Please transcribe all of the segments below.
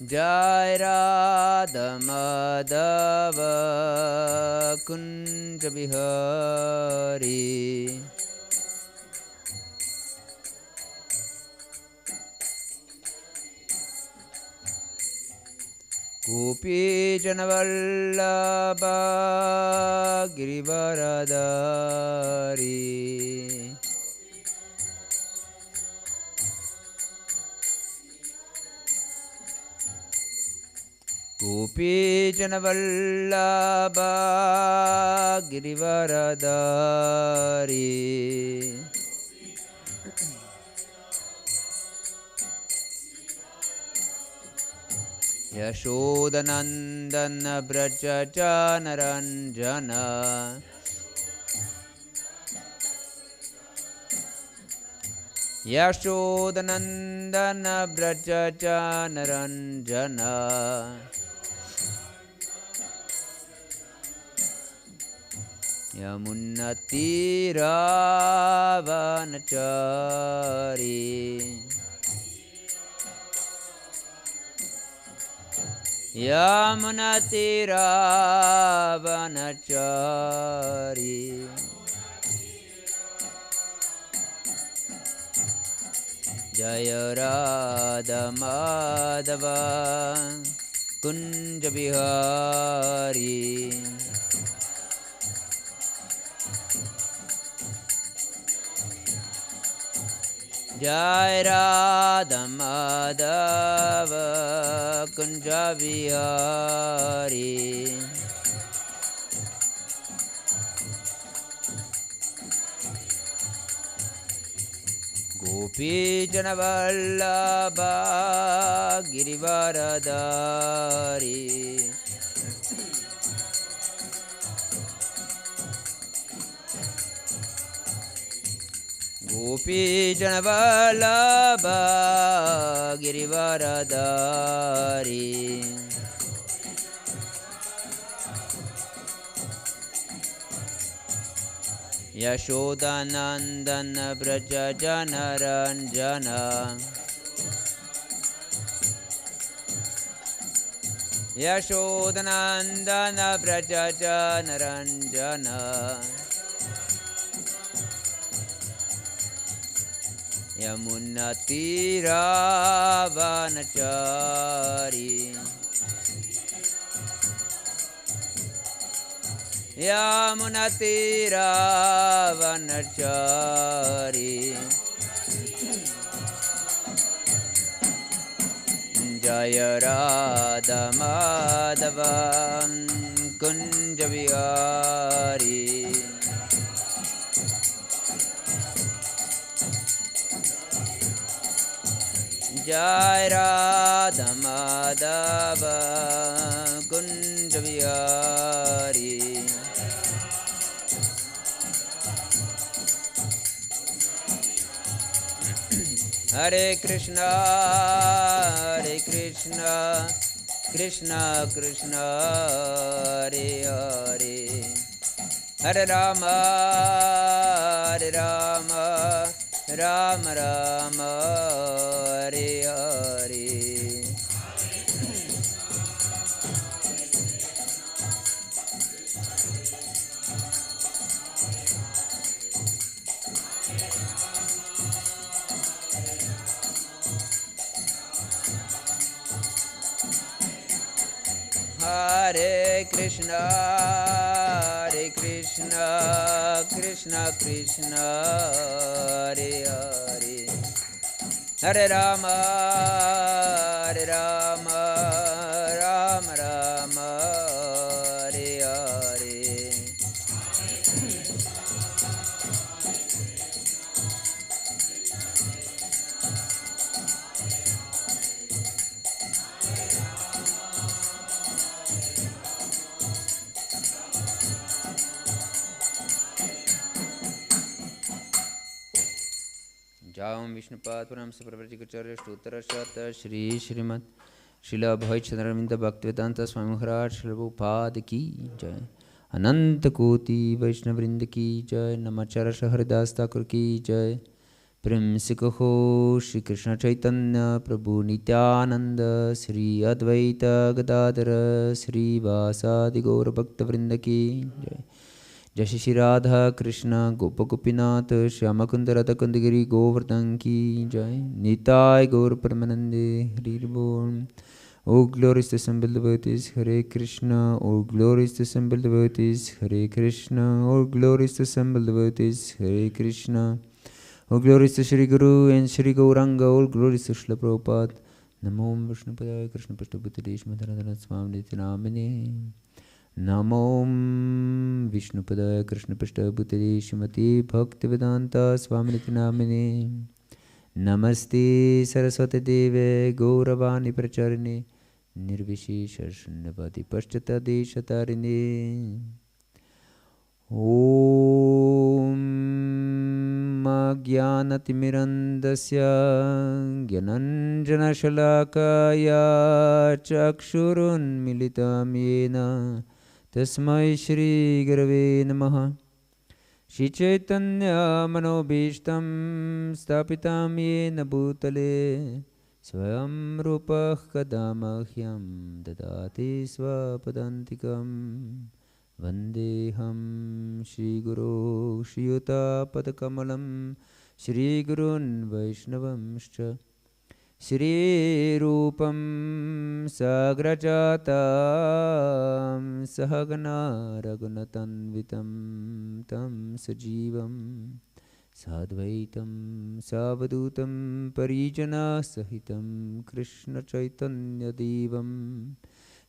Jai Radha Madhava Kunja Bihari. Gopi Janavallabha Girivaradari. Gopi Janavallabha Girivaradari. Yashodanandana Brajajanaranjana. Yashodanandana Brajajanaranjana. Yamunatiravanachari. Yamunatiravanachari. Jaya Radha Madhava Kunja Bihari. Jai Radha Madhava Kunja Bihari. Gopi Janavallabha Girivaradari. Gopi Janavallabha Girivaradari. Yashodanandana Brajajanaranjana. Yashodanandana Brajajanaranjana. Yamunatiravanachari. Yamunatiravanachari. Jaya Radha Madhava Kunja Bihari. Jai Radha Madhava Kunja Bihari. Hare Krishna, Hare Krishna, Krishna Krishna, Hare Hare. Hare Rama, Hare Rama, Rama Rama, Hare Hare. Hare Krishna, Hare Krishna, Krishna Krishna, Hare Hare. Hare Rama, Hare Rama, Rama Rama, Hare Hare. Jam Vishnupad Puram Sapravarjikacharya Stuttarashat Shri Srimad Srila Bhai Chandraminda Bhaktivedanta Swami Maharaj Srila Prabhupada Ki Jai Ananta Koti Vaishnavrinda Ki Jai Namacharya Haridas Thakur Ki Jai Prem Sikho Shri Krishna Chaitanya Prabhu Nityananda Sri Advaita Gadadara Sri Vasadi Gaura Bhakta Vrinda Ki Jai. Jai Shri Radha Krishna Gopa Gopinath Shyama Kunda Radha Kundagiri Govardhan Ki Jai. Nitai Gaur Paramanande Hari Bol. O glorious assembled devotees, Hare Krishna. O glorious assembled devotees, Hare Krishna. O glorious assembled devotees, Hare Krishna. O glorious to Shri Guru and Shri Gauranga, all glorious to Shri Prabhupada. Namo Vishnu Padaya Krishna Pashta Bhuttadish Madharadhana Swami Namini. Namo Vishnu Padaya Krishna Pashta Bhuttadish Mati Bhaktivedanta Swami Namini. Namaste Saraswati Deve Gauravani Pracharine Nirvishesha Shunyavadi Pashtata Deshatarine. Om Jnanatimirandasya Gyananjana Shalakaya Chakshurun Militam Yena Tasmai Shri Gurave Namaha. Shri Chaitanya Manobhishtam Stapitam Yena Bhutale Swayam Rupah Kadamahyam Dadati Swapadantikam Vandeham Shri Guru Shri Yuta Padakamalam Shri Gurun Vaishnavam Shri Rupam Sagrajatam Sahagana Raghunatanvitam Tam Sajivam Sadvaitam Savadutam Parijana Sahitam Krishna Chaitanya Devam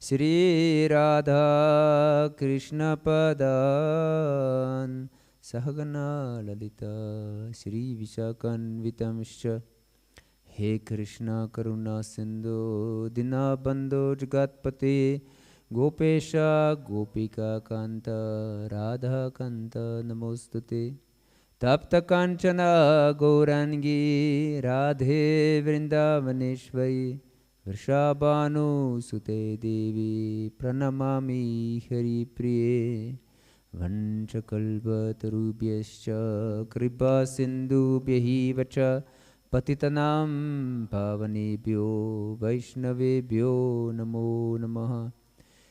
Shri Radha Krishna Padan Sahagana Lalita Shri Vishakanvitamscha. He Krishna Karuna Sindhu Dinabandho Jagatpate Gopesha Gopika Kanta Radha Kanta Namostute Tapta Kanchana Gaurangi Radhe Vrindavaneshwari Vrishabhanu Sute Devi Pranamami Hari Priye Vanchakalpa Tarubhyascha Kripa Sindhu Byahi Vacha Patitanam Pavanebhyo Vaishnavebhyo Namo Namaha.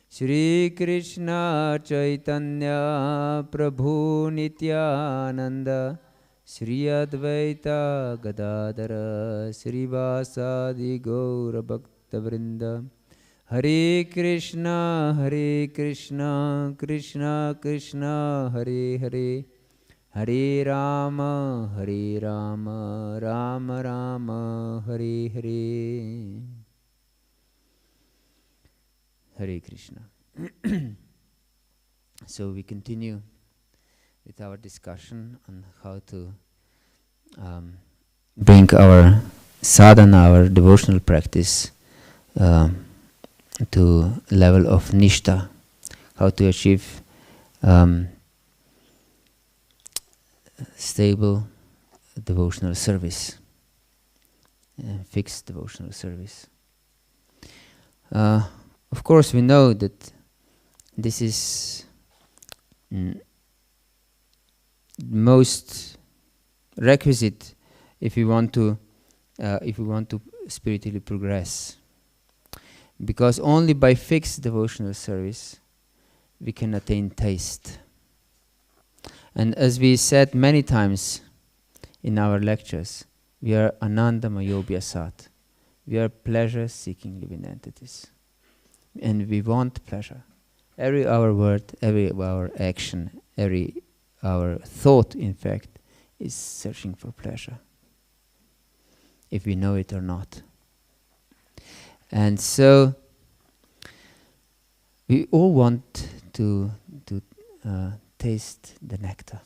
Shri Krishna Chaitanya Prabhu Nityananda Shri Advaita Gadadara Shri Vasadi Gaura Bhakta Vrinda. Hare Krishna Krishna Krishna Hare Hare Hare Rama Rama Rama Hare Hare. Hare Krishna. So we continue with our discussion on how to bring our sadhana, our devotional practice to level of nishta, how to achieve stable devotional service, fixed devotional service. Of course, we know that this is most requisite if we want to spiritually progress, because only by fixed devotional service we can attain taste. And as we said many times in our lectures, we are Ananda Mayobhyasat. We are pleasure-seeking living entities. And we want pleasure. Every our word, every our action, every our thought, in fact, is searching for pleasure, if we know it or not. And so we all want to taste the nectar.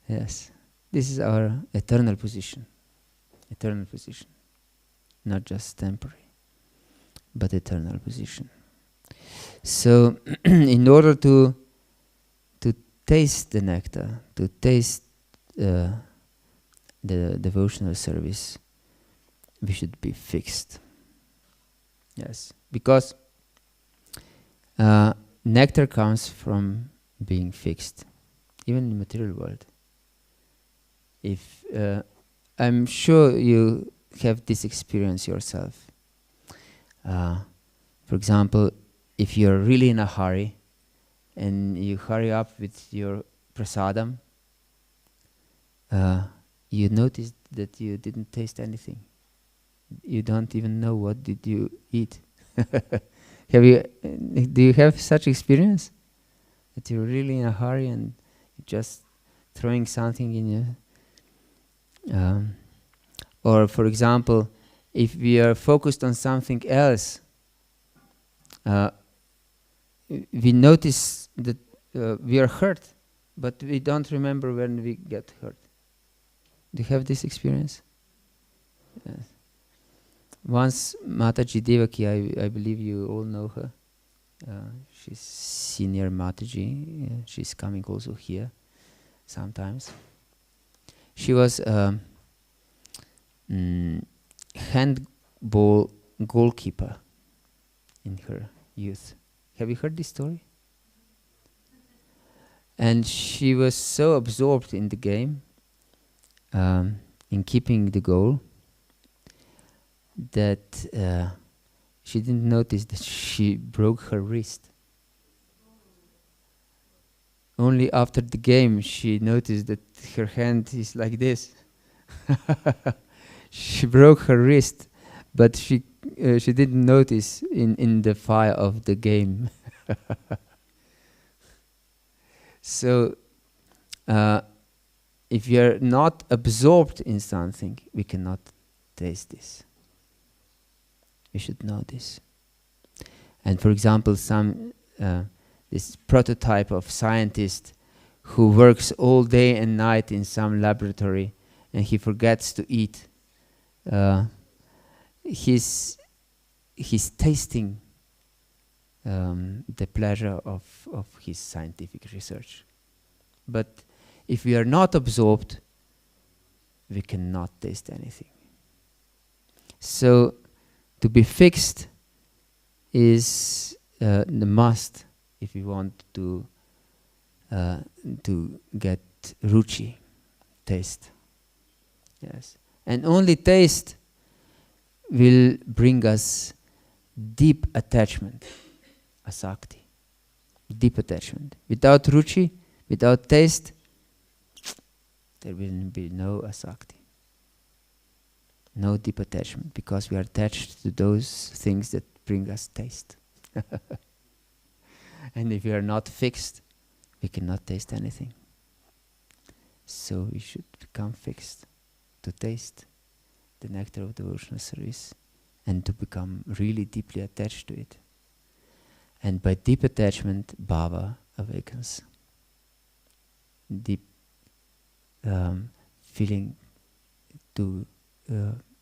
Yes, this is our eternal position, not just temporary, but eternal position. So, in order to taste the nectar, to taste the devotional service, we should be fixed. Yes, because nectar comes from being fixed, even in the material world. If I'm sure you have this experience yourself. For example, if you're really in a hurry and you hurry up with your prasadam, you notice that you didn't taste anything. You don't even know what did you eat. Do you have such experience? That you're really in a hurry and you're just throwing something in your... or for example, if we are focused on something else, we notice that we are hurt, but we don't remember when we get hurt. Do you have this experience? Yes. Once Mataji Devaki, I believe you all know her. She's senior Mataji. She's coming also here sometimes. She was handball goalkeeper in her youth. Have you heard this story? And she was so absorbed in the game, in keeping the goal, that she didn't notice that she broke her wrist. Only after the game she noticed that her hand is like this. She broke her wrist, but she didn't notice in the fire of the game. So if we are not absorbed in something, we cannot taste this. We should know this. And for example, this prototype of scientist who works all day and night in some laboratory and he forgets to eat, he's tasting the pleasure of his scientific research. But if we are not absorbed, we cannot taste anything. So to be fixed is the must if we want to get ruchi, taste. Yes, and only taste will bring us deep attachment, asakti, deep attachment. Without ruchi, without taste, there will be no asakti. No deep attachment, because we are attached to those things that bring us taste. And if we are not fixed, we cannot taste anything. So we should become fixed to taste the nectar of devotional service and to become really deeply attached to it. And by deep attachment, bhava awakens. Deep feeling to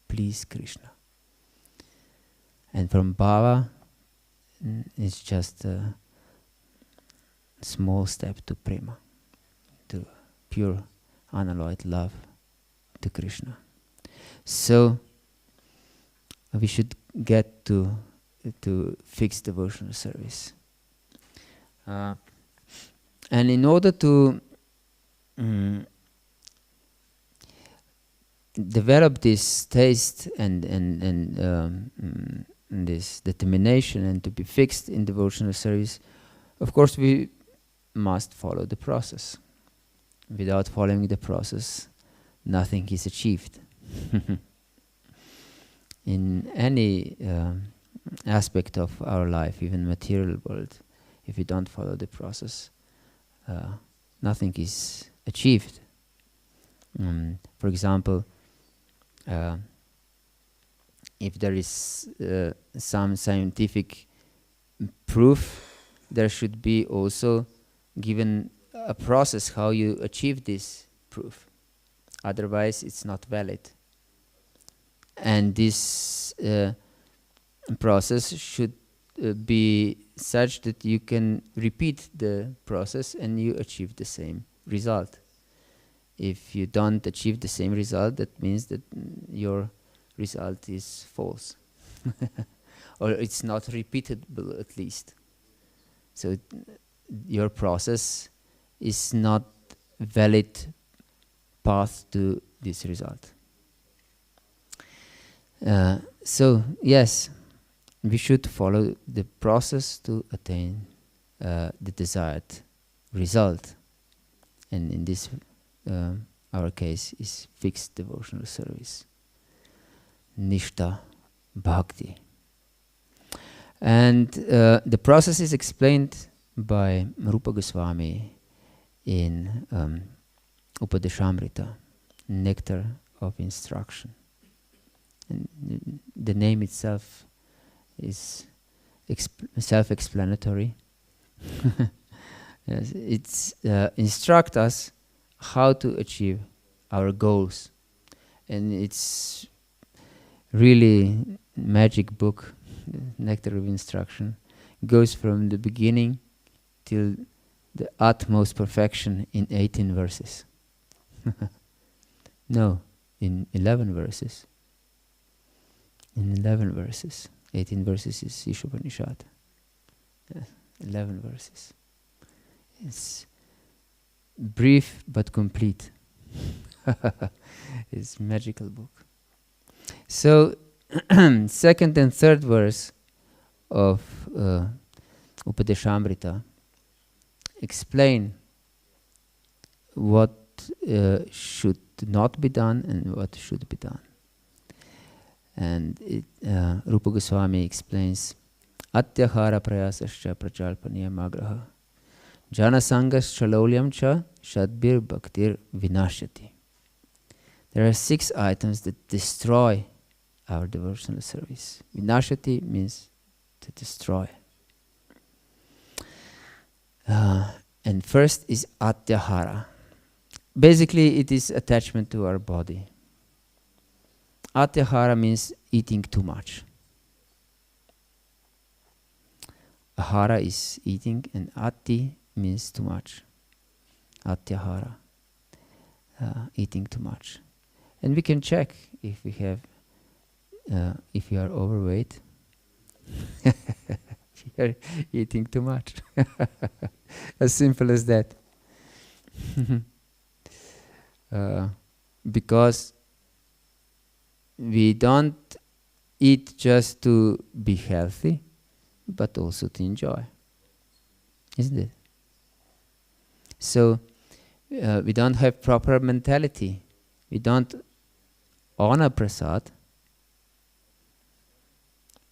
please Krishna. And from bhava, it's just a small step to prema, to pure unalloyed love to Krishna. So we should get to fixed devotional service. And in order to develop this taste and this determination and to be fixed in devotional service, of course we must follow the process. Without following the process, nothing is achieved. In any aspect of our life, even material world, if we don't follow the process, nothing is achieved. For example, if there is some scientific proof, there should be also given a process how you achieve this proof. Otherwise, it's not valid. And this process should be such that you can repeat the process and you achieve the same result. If you don't achieve the same result, that means that your result is false. Or it's not repeatable at least. So your process is not valid path to this result. So yes, we should follow the process to attain the desired result, and in this our case is fixed devotional service, Nishta Bhakti. And the process is explained by Rupa Goswami in Upadeshamrita, Nectar of Instruction. And the name itself is self-explanatory. Yes, it's instruct us how to achieve our goals, and it's really magic book. Nectar of Instruction goes from the beginning till the utmost perfection in 18 verses. No, in 11 verses. In 11 verses. 18 verses is Ishopanishad. Yes, 11 verses. It's brief but complete. It's a magical book. So, second and third verse of Upadeshamrita explain what should not be done and what should be done. And Rupa Goswami explains, Atyahara prayasascha prachalpaniya magraha janasangas chalolyam cha shadbir bhaktir vinashati. There are 6 items that destroy our devotional service. Vinashati means to destroy. And first is atyahara. Basically, it is attachment to our body. Atyahara means eating too much. Ahara is eating, and ati means too much. Atyahara, eating too much. And we can check if we have, if you are overweight, you are eating too much. As simple as that. Because we don't eat just to be healthy, but also to enjoy. Isn't it? So we don't have proper mentality. We don't honor prasad,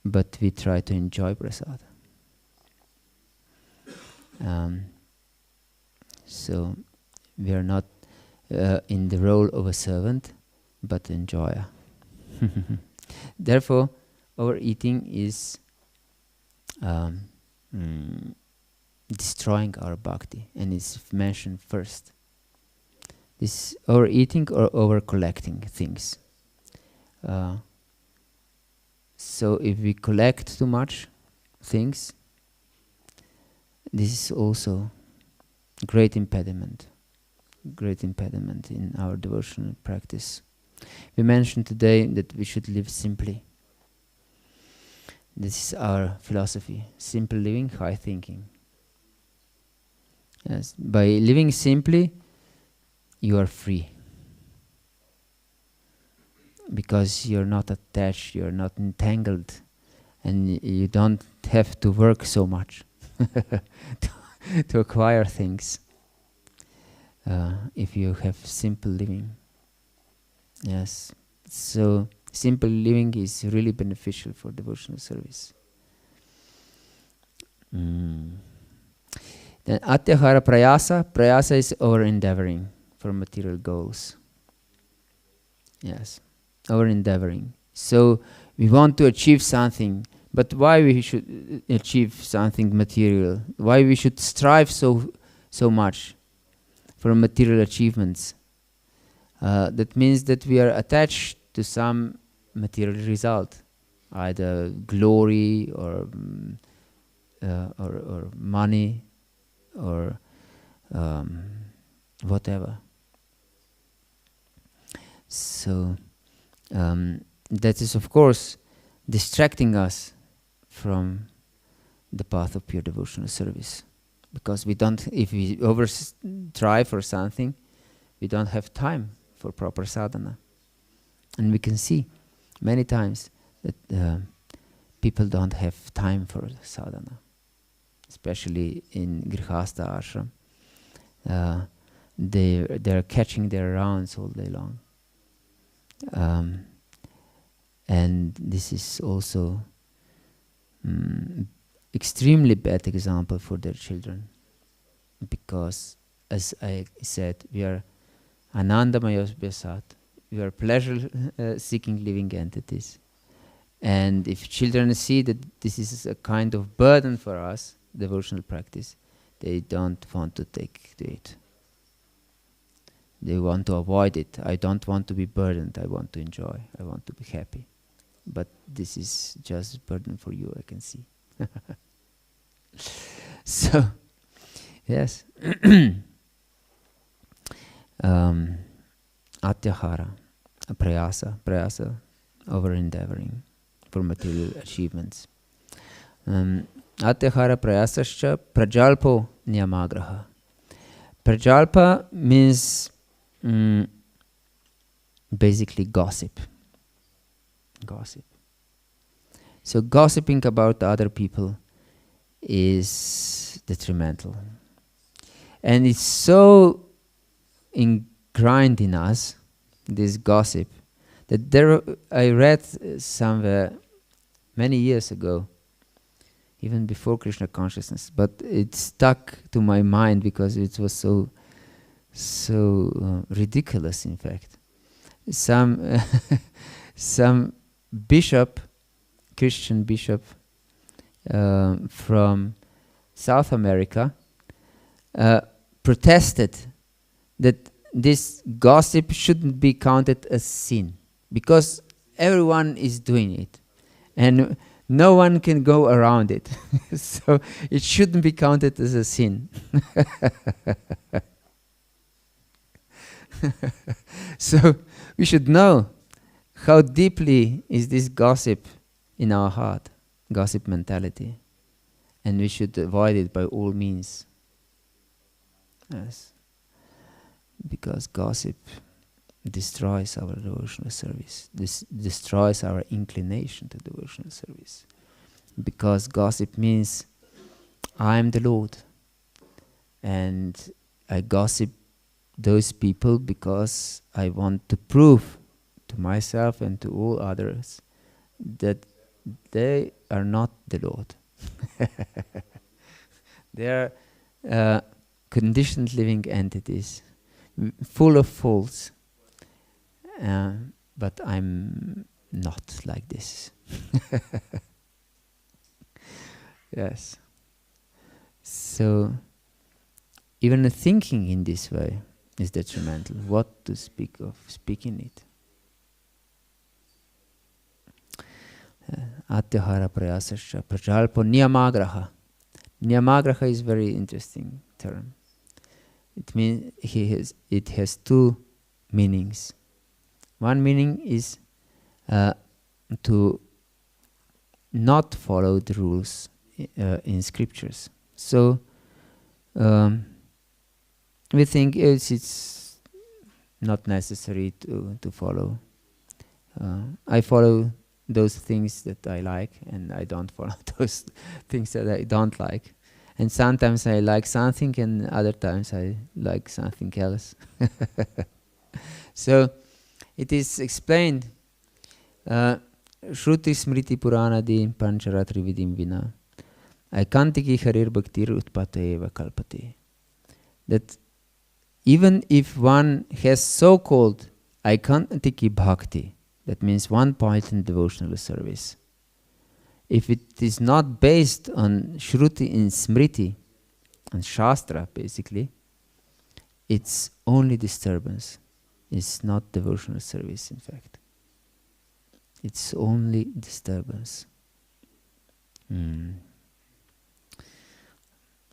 but we try to enjoy prasad. So we are not in the role of a servant, but enjoyer. Therefore, overeating is destroying our bhakti, and it's mentioned first. This overeating or over-collecting things. So if we collect too much things, this is also great impediment in our devotional practice. We mentioned today that we should live simply. This is our philosophy. Simple living, high thinking. Yes, by living simply, you are free. Because you're not attached, you're not entangled, and you don't have to work so much to acquire things. If you have simple living. Yes. So simple living is really beneficial for devotional service. Then atyahara prayasa. Prayasa is our endeavoring for material goals. Yes. Our endeavoring. So we want to achieve something, but why we should achieve something material? Why we should strive so much for material achievements? That means that we are attached to some material result, either glory or money or whatever. So that is, of course, distracting us from the path of pure devotional service, because we don't. If we over strive for something, we don't have time for proper sadhana. And we can see many times that people don't have time for sadhana, especially in Grihastha ashram. They're catching their rounds all day long. And this is also extremely bad example for their children, because, as I said, we are anandamaya vyasat, we are pleasure-seeking living entities. And if children see that this is a kind of burden for us, devotional practice, they don't want to take to it. They want to avoid it. I don't want to be burdened. I want to enjoy. I want to be happy. But this is just burden for you, I can see. So, yes. Atyahara, prayasa, over-endeavoring for material achievements. Atyahara prayasascha prajalpo niyamagraha. Prajalpa means basically gossip. So gossiping about other people is detrimental. And it's so ingrained in us, this gossip, that I read somewhere many years ago, even before Krishna consciousness, but it stuck to my mind because it was so ridiculous, in fact. Some bishop, Christian bishop from South America protested that this gossip shouldn't be counted as sin, because everyone is doing it and no one can go around it. So it shouldn't be counted as a sin. So we should know how deeply is this gossip in our heart, gossip mentality, and we should avoid it by all means. Yes, because gossip destroys our devotional service. This destroys our inclination to devotional service. Because gossip means I am the Lord, and I gossip those people because I want to prove to myself and to all others that they are not the Lord. They are conditioned living entities, full of faults, but I'm not like this. Yes. So even thinking in this way is detrimental. What to speak of speaking it? Atyahara prayasascha prajalpo niyamagraha. Niyamagraha is a very interesting term. It means it has two meanings. One meaning is to not follow the rules in scriptures. So we think it's not necessary to follow. I follow those things that I like, and I don't follow those things that I don't like. And sometimes I like something, and other times I like something else. So it is explained, Shruti Smriti Purana Di Pancharatri Vidim Vina Aikantiki Harir Bhaktir Utpata Eva Kalpati. That even if one has so-called Aikantiki Bhakti, that means one-point devotional service, if it is not based on Shruti and Smriti, and Shastra basically, it's only disturbance. It's not devotional service, in fact. It's only disturbance.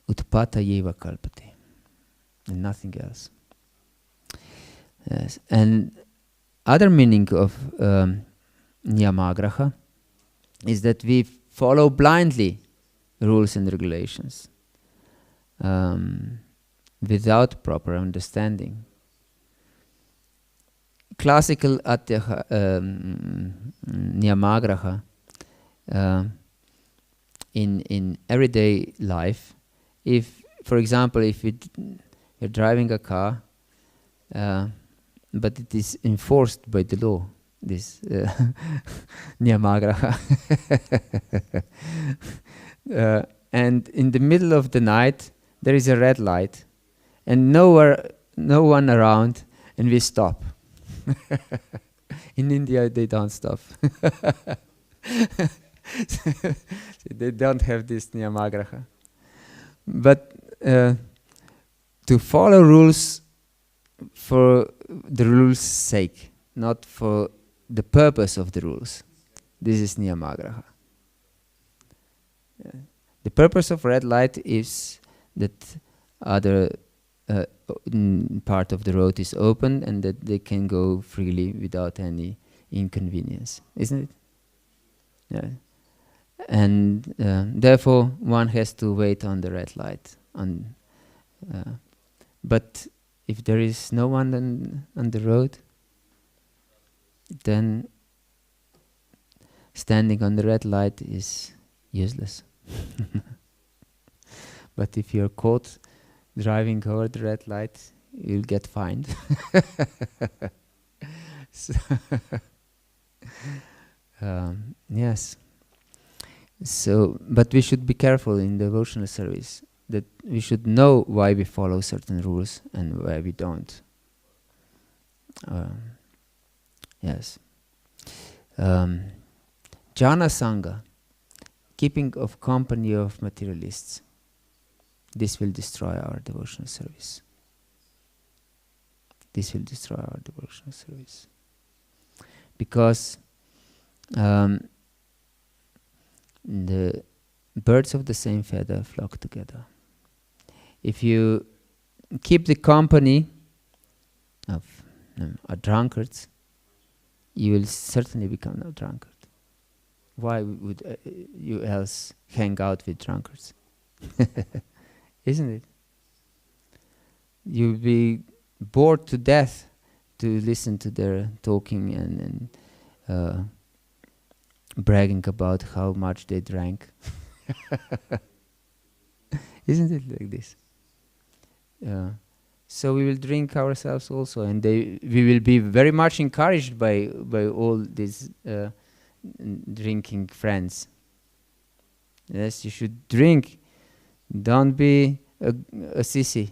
Utpata yeva kalpati. And nothing else. Yes. And other meaning of niyamagraha is that we follow blindly rules and regulations without proper understanding. classical niyamagraha in everyday life, if, for example, if you're driving a car, but it is enforced by the law, this niyamagraha, and in the middle of the night there is a red light, and no one around, and we stop. In India, they don't stop. They don't have this niyamagraha. But to follow rules for the rules' sake, not for the purpose of the rules, this is niyamagraha. The purpose of red light is that other part of the road is open and that they can go freely without any inconvenience, isn't it? Yeah. And therefore one has to wait on the red light. But if there is no one on the road, then standing on the red light is useless. But if you're caught driving over the red light, you'll get fined. Yes. So, but we should be careful in devotional service, that we should know why we follow certain rules and why we don't. Yes. Jana Sangha, keeping of company of materialists. This will destroy our devotional service. This will destroy our devotional service. Because the birds of the same feather flock together. If you keep the company of drunkards, you will certainly become a drunkard. Why would you else hang out with drunkards? Isn't it? You'll be bored to death to listen to their talking and bragging about how much they drank. Isn't it like this? So we will drink ourselves also, and we will be very much encouraged by all these drinking friends. Yes, you should drink. Don't be a sissy.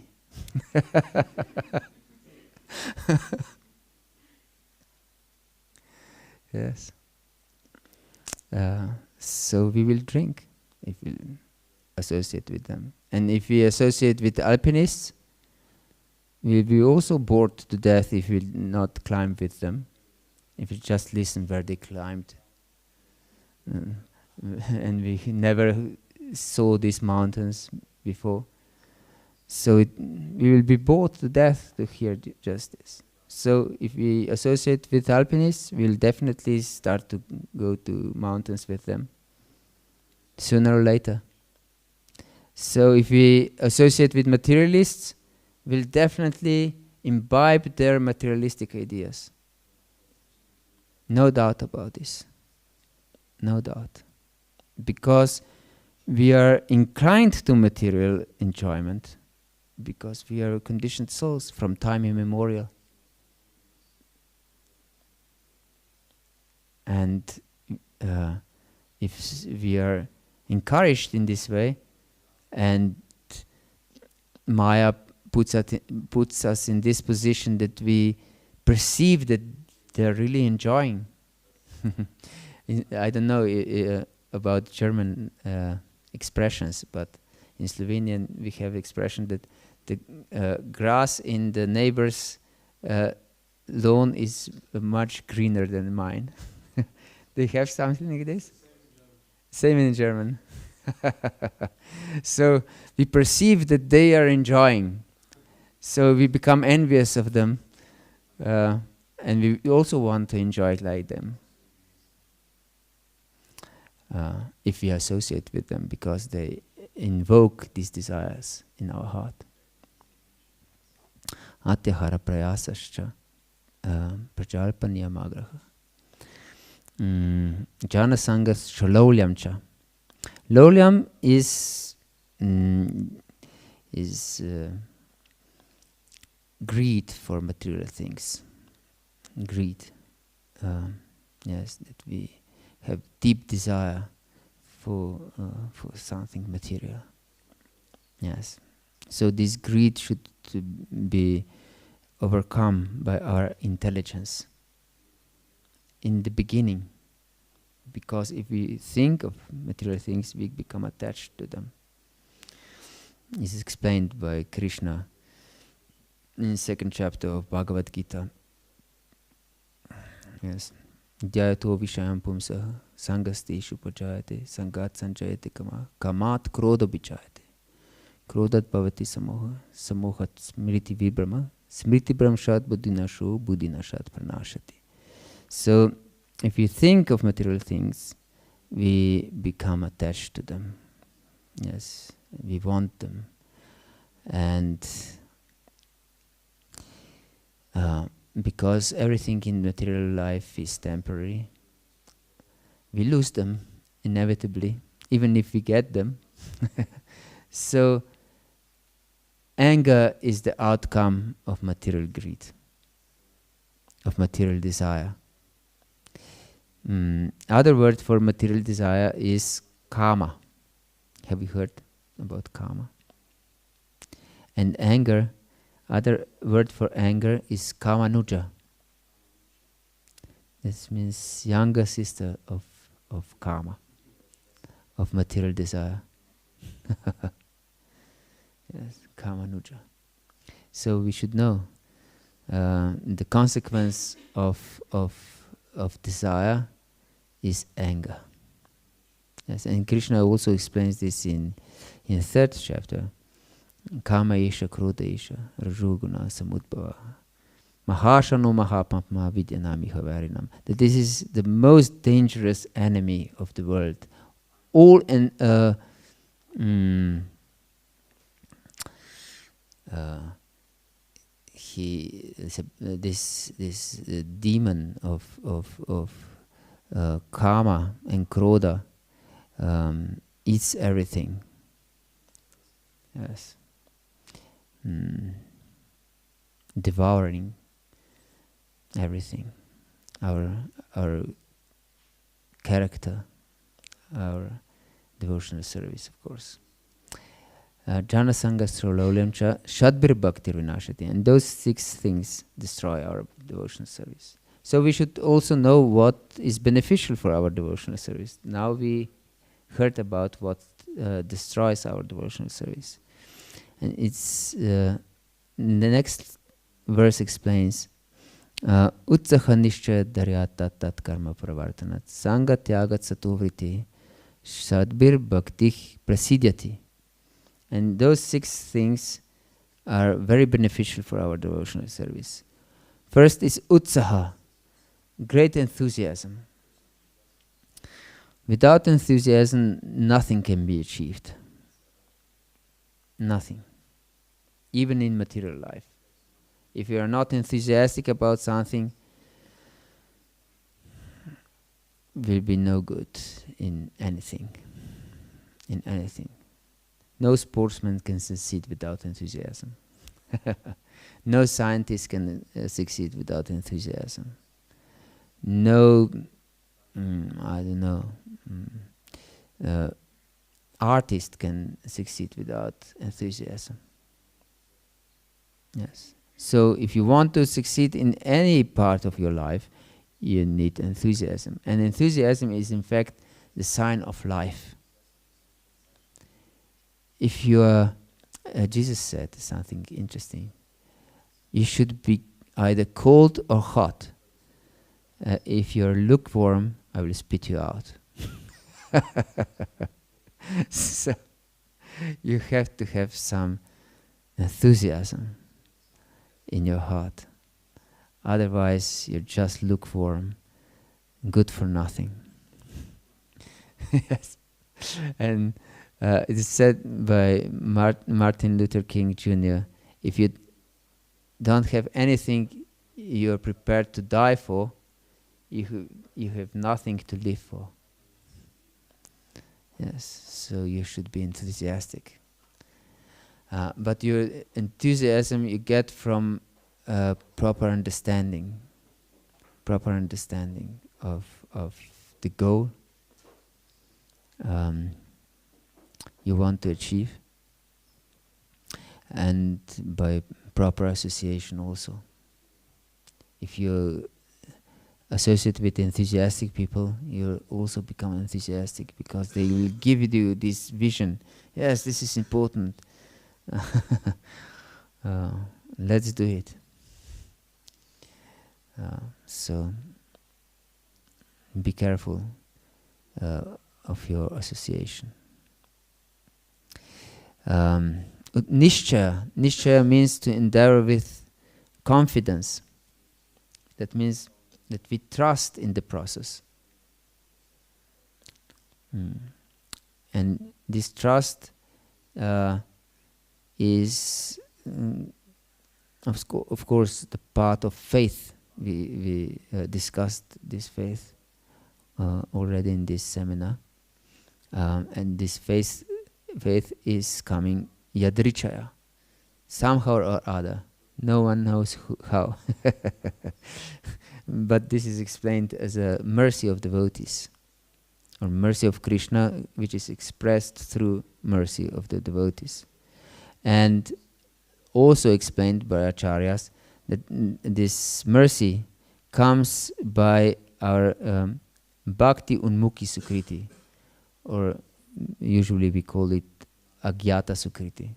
Yes. So we will drink if we associate with them. And if we associate with alpinists, we will be also bored to death if we not climb with them. If we just listen where they climbed. And we never saw these mountains before. So we will be bored to death to hear just this. So if we associate with alpinists, we'll definitely start to go to mountains with them, sooner or later. So if we associate with materialists, we'll definitely imbibe their materialistic ideas. No doubt about this. No doubt. Because we are inclined to material enjoyment, because we are conditioned souls from time immemorial. And if we are encouraged in this way, and Maya puts us in this position that we perceive that they're really enjoying. I don't know about German expressions, but in Slovenian we have expression that the grass in the neighbor's lawn is much greener than mine. They have something like this? Same in German. So we perceive that they are enjoying. So we become envious of them. And we also want to enjoy it like them. If we associate with them, because they invoke these desires in our heart. Atyahara prayasascha. prajalpanyamagraha. Jana sangas shalaulyam cha. Laulyam is greed for material things. Greed. Yes, that we have deep desire for something material. Yes. So this greed should be overcome by our intelligence in the beginning. Because if we think of material things, we become attached to them. This is explained by Krishna in the second chapter of Bhagavad Gita. Yes. Dhyayato vishayam pumsaha sangasteshu pajayate sangat sanjayate kamat krodha bichayate krodat bhavati samoha samohat smriti vibrama smriti brahmshat buddhinasho buddhinashat pranashati. So if you think of material things, we become attached to them. Yes, we want them. And because everything in material life is temporary, we lose them inevitably, even if we get them. So anger is the outcome of material greed, of material desire. Other word for material desire is kama. Have you heard about kama? And anger, other word for anger is kamanuja. This means younger sister of kama, of material desire. Yes, kamanuja. So we should know the consequence of desire is anger. Yes, and Krishna also explains this in the third chapter. Kama isha krodha isha rajoguna samudbhava mahashano mahapapma vidyanami havarinam. That this is the most dangerous enemy of the world. All in this demon of karma and krodha eats everything. Yes. Devouring everything. Our character, our devotional service, of course. Jana Sangha Srolaulyam cha Shadbir Bhakti Vinashati. And those 6 things destroy our devotional service. So we should also know what is beneficial for our devotional service. Now we heard about what destroys our devotional service. And it's the next verse explains Utsaha nishcha daryata tat karma pravartanat sangha tyagat satovriti sadbir bhakti prasidyati. And those 6 things are very beneficial for our devotional service. First is utsaha, great enthusiasm. Without enthusiasm, nothing can be achieved. Nothing. Even in material life. If you are not enthusiastic about something, will be no good in anything. In anything. No sportsman can succeed without enthusiasm. No scientist can succeed without enthusiasm. No, artist can succeed without enthusiasm. Yes. So if you want to succeed in any part of your life, you need enthusiasm. And enthusiasm is in fact the sign of life. If you are, Jesus said something interesting. You should be either cold or hot. If you are lukewarm, I will spit you out. So you have to have some enthusiasm in your heart. Otherwise, you're just lukewarm, good for nothing. Yes. And it is said by Martin Luther King Jr., if you don't have anything you are prepared to die for, you have nothing to live for. Yes, so you should be enthusiastic. But your enthusiasm you get from proper understanding of the goal you want to achieve, and by proper association also. If you associate with enthusiastic people, you'll also become enthusiastic, because they will give you this vision. Yes, this is important. Let's do it. So be careful of your association. Nishchaya means to endeavor with confidence. That means that we trust in the process. And this trust is, of course, the part of faith. We discussed this faith already in this seminar. And this faith is coming yadrichaya, somehow or other. No one knows how. But this is explained as a mercy of devotees, or mercy of Krishna, which is expressed through mercy of the devotees. And also explained by acharyas that this mercy comes by our bhakti unmukhi sukriti, or usually we call it agyata sukriti.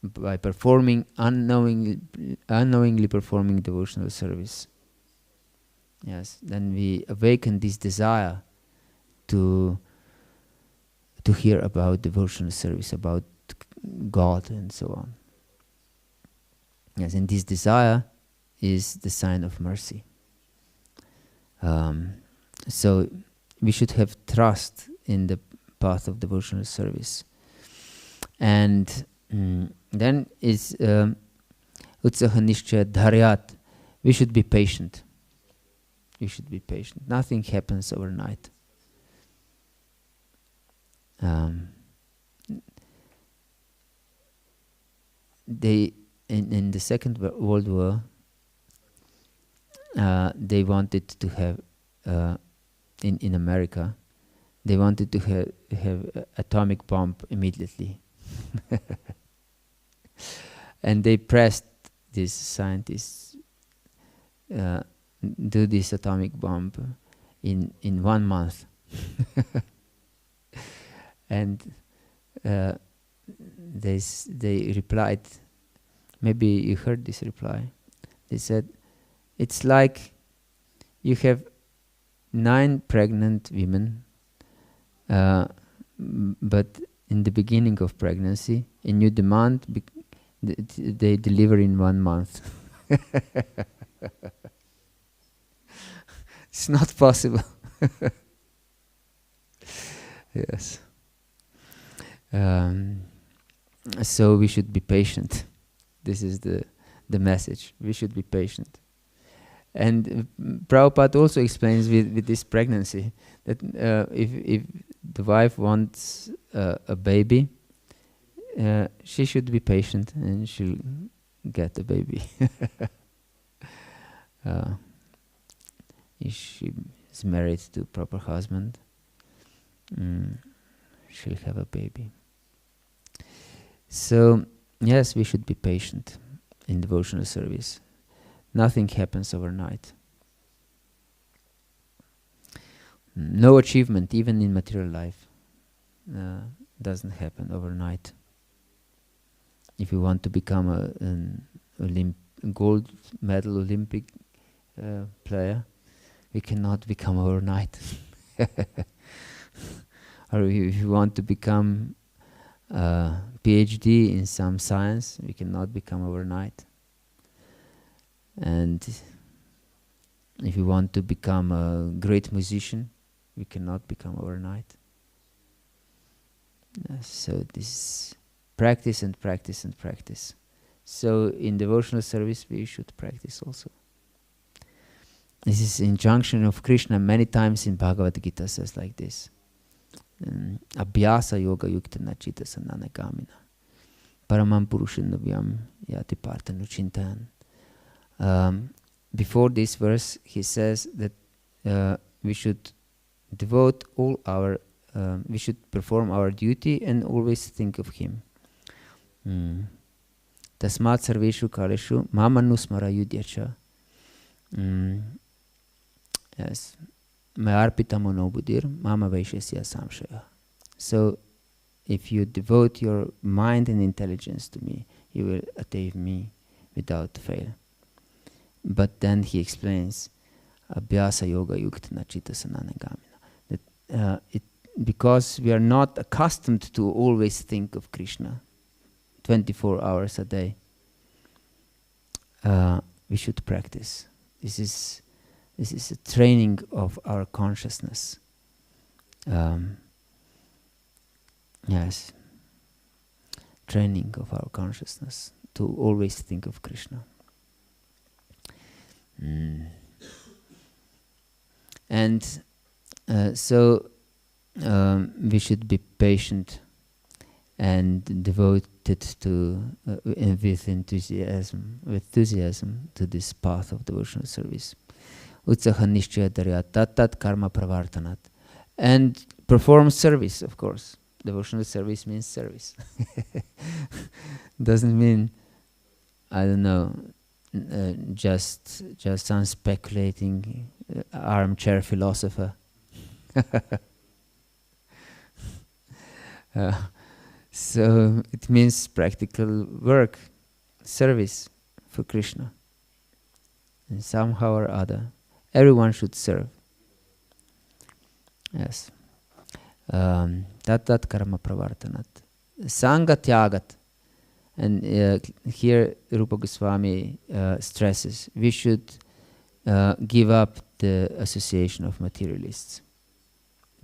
By performing unknowingly performing devotional service. Yes, then we awaken this desire to hear about devotional service, about God and so on. Yes, and this desire is the sign of mercy. So we should have trust in the path of devotional service. And then is utsaha nishchaya dharyat. We should be patient. We should be patient. Nothing happens overnight. They in the Second World War, they wanted to have in America, they wanted to have atomic bomb immediately. And they pressed these scientists do this atomic bomb in 1 month. And they replied, maybe you heard this reply. They said, it's like you have 9 pregnant women, but in the beginning of pregnancy, and you demand they deliver in 1 month. It's not possible. Yes. So we should be patient. This is the message. We should be patient. And Prabhupada also explains with this pregnancy that if the wife wants a baby, she should be patient and she'll get the baby. If she is married to a proper husband, she'll have a baby. So, yes, we should be patient in devotional service. Nothing happens overnight. No achievement, even in material life, doesn't happen overnight. If you want to become an gold medal Olympic player, we cannot become overnight. Or if you want to become a PhD in some science, we cannot become overnight. And if you want to become a great musician, we cannot become overnight. So this is practice and practice and practice. So in devotional service we should practice also. This is injunction of Krishna many times in Bhagavad Gita says like this. Abhyasa yoga yukta nachita sanana kamina. Paramam purushindavyam yati partanu chintan. Before this verse he says that we should devote all our, we should perform our duty and always think of him. Tasmat sarveshu kaleshu mamanusmara yudyacha. Yes. Mayarpita monobudir mama vaishesya samshaya. So if you devote your mind and intelligence to me, you will attain me without fail. But then he explains Abhyasa yoga yukta nachita sanana gamina. That because we are not accustomed to always think of Krishna 24 hours a day, we should practice. This is a training of our consciousness. Yes, training of our consciousness to always think of Krishna. And so we should be patient and devoted to with enthusiasm to this path of devotional service. Utsaha nishchaya darya tat karma pravartanat. And perform service, of course. Devotional service means service. Doesn't mean, I don't know, just some speculating armchair philosopher. So it means practical work, service for Krishna. And somehow or other, everyone should serve. Yes. Tat karma pravartanat. Sangha tyagat. And here Rupa Goswami stresses, we should give up the association of materialists.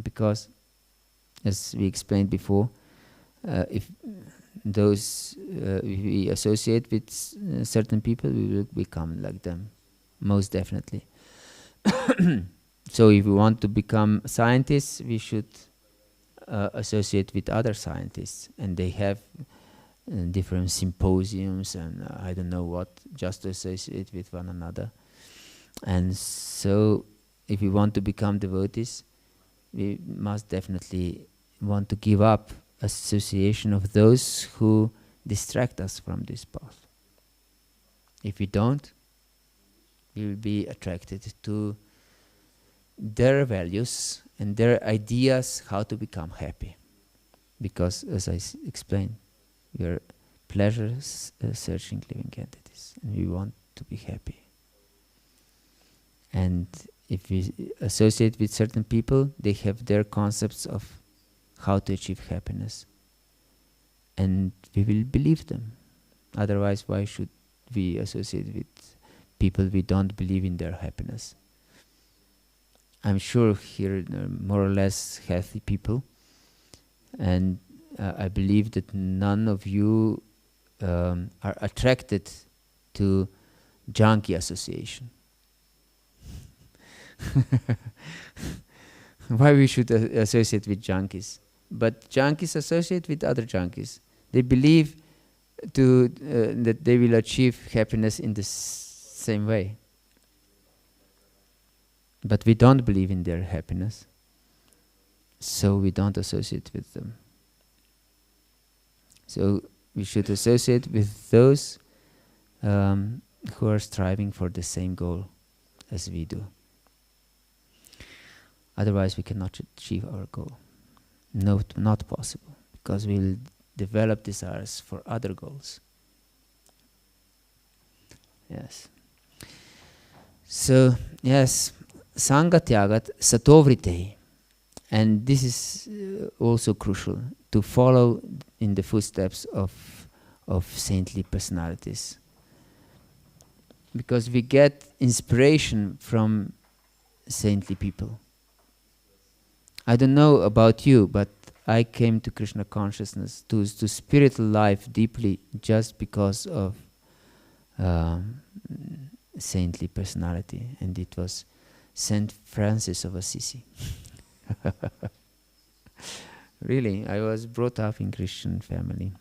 Because, as we explained before, if we associate with certain people, we will become like them, most definitely. So if we want to become scientists, we should associate with other scientists, and they have different symposiums and I don't know what, just to associate with one another. And so if we want to become devotees, we must definitely want to give up association of those who distract us from this path. If we don't, we will be attracted to their values and their ideas how to become happy. Because, as I explained, we are pleasure-searching living entities, and we want to be happy. And if we associate with certain people, they have their concepts of how to achieve happiness. And we will believe them. Otherwise, why should we associate with people we don't believe in their happiness? I'm sure here are more or less healthy people, and I believe that none of you are attracted to junkie association. Why we should associate with junkies? But junkies associate with other junkies. They believe that they will achieve happiness in the same way. But we don't believe in their happiness, so we don't associate with them. So we should associate with those who are striving for the same goal as we do. Otherwise, we cannot achieve our goal. No, not possible, because we will develop desires for other goals. Yes. So, yes, Sangha Tyagat Satovritei. And this is also crucial, to follow in the footsteps of saintly personalities. Because we get inspiration from saintly people. I don't know about you, but I came to Krishna consciousness, to spiritual life deeply, just because of um, saintly personality, and it was Saint Francis of Assisi. Really, I was brought up in Christian family,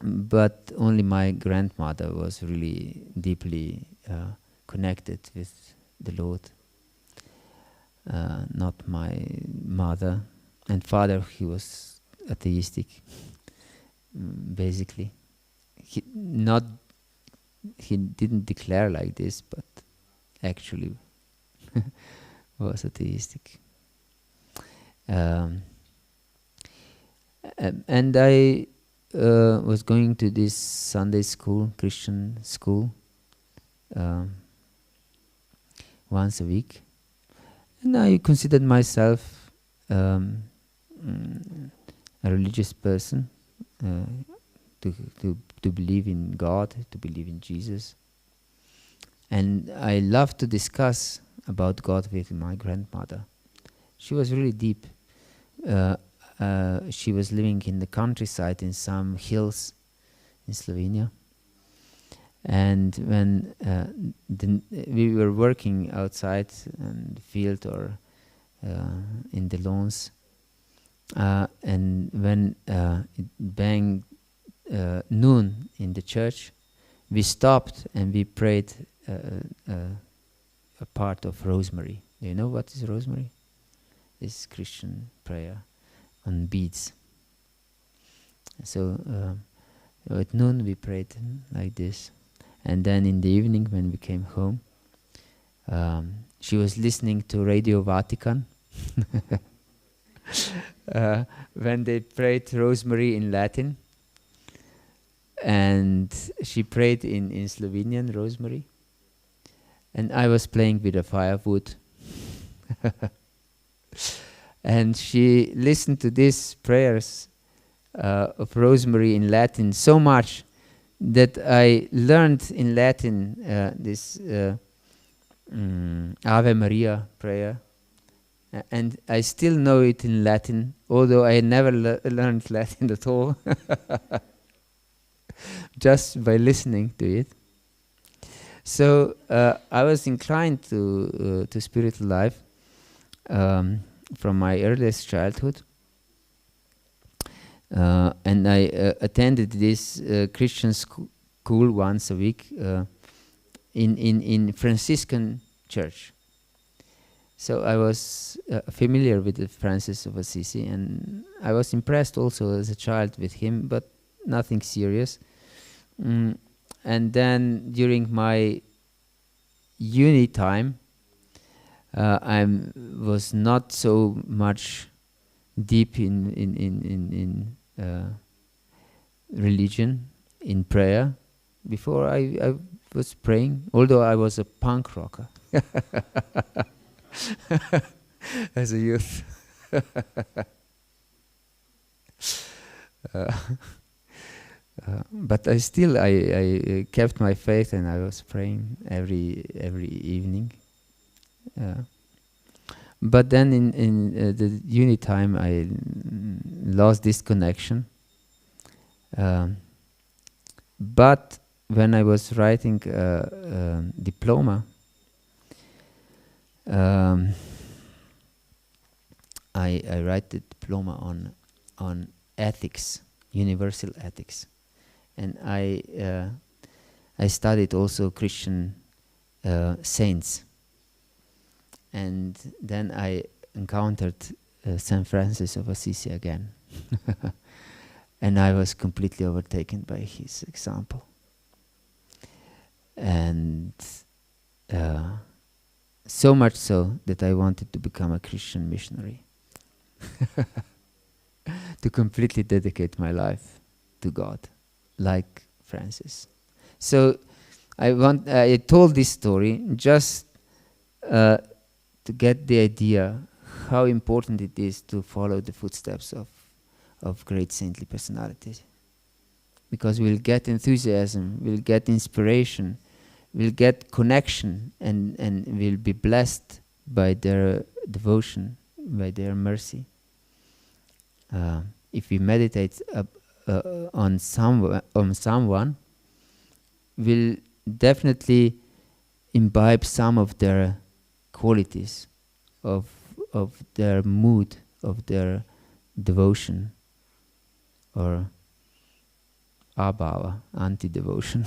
but only my grandmother was really deeply connected with the Lord, not my mother. And father, he was atheistic, basically. He didn't declare like this, but actually was atheistic. And I was going to this Sunday school, Christian school, once a week, and I considered myself a religious person, to believe in God, to believe in Jesus, and I loved to discuss about God with my grandmother. She was really deep. She was living in the countryside in some hills in Slovenia. And when we were working outside in the field or in the lawns, and when it banged noon in the church, we stopped and we prayed a part of Rosemary. Do you know what is Rosemary? It's Christian prayer on beads. So at noon we prayed like this, and then in the evening when we came home, she was listening to Radio Vatican when they prayed Rosemary in Latin, and she prayed in Slovenian Rosemary, and I was playing with a firewood. And she listened to these prayers of Rosemary in Latin so much that I learned in Latin this Ave Maria prayer, and I still know it in Latin, although I never learned Latin at all, just by listening to it. So I was inclined to spiritual life from my earliest childhood, and I attended this Christian school once a week in Franciscan church. So I was familiar with the Francis of Assisi, and I was impressed also as a child with him, but nothing serious. And then during my uni time, I was not so much deep in religion, in prayer. Before I was praying, although I was a punk rocker as a youth. But I kept my faith, and I was praying every evening. But then in the uni time, I lost this connection. But when I was writing diploma, I write the diploma on ethics, universal ethics, and I studied also Christian saints. And then I encountered Saint Francis of Assisi again. And I was completely overtaken by his example. And so much so that I wanted to become a Christian missionary. To completely dedicate my life to God, like Francis. So I told this story just to get the idea how important it is to follow the footsteps of great saintly personalities. Because we'll get enthusiasm, we'll get inspiration, we'll get connection, and we'll be blessed by their devotion, by their mercy. If we meditate on someone, will definitely imbibe some of their qualities of their mood, of their devotion, or abhava, anti-devotion,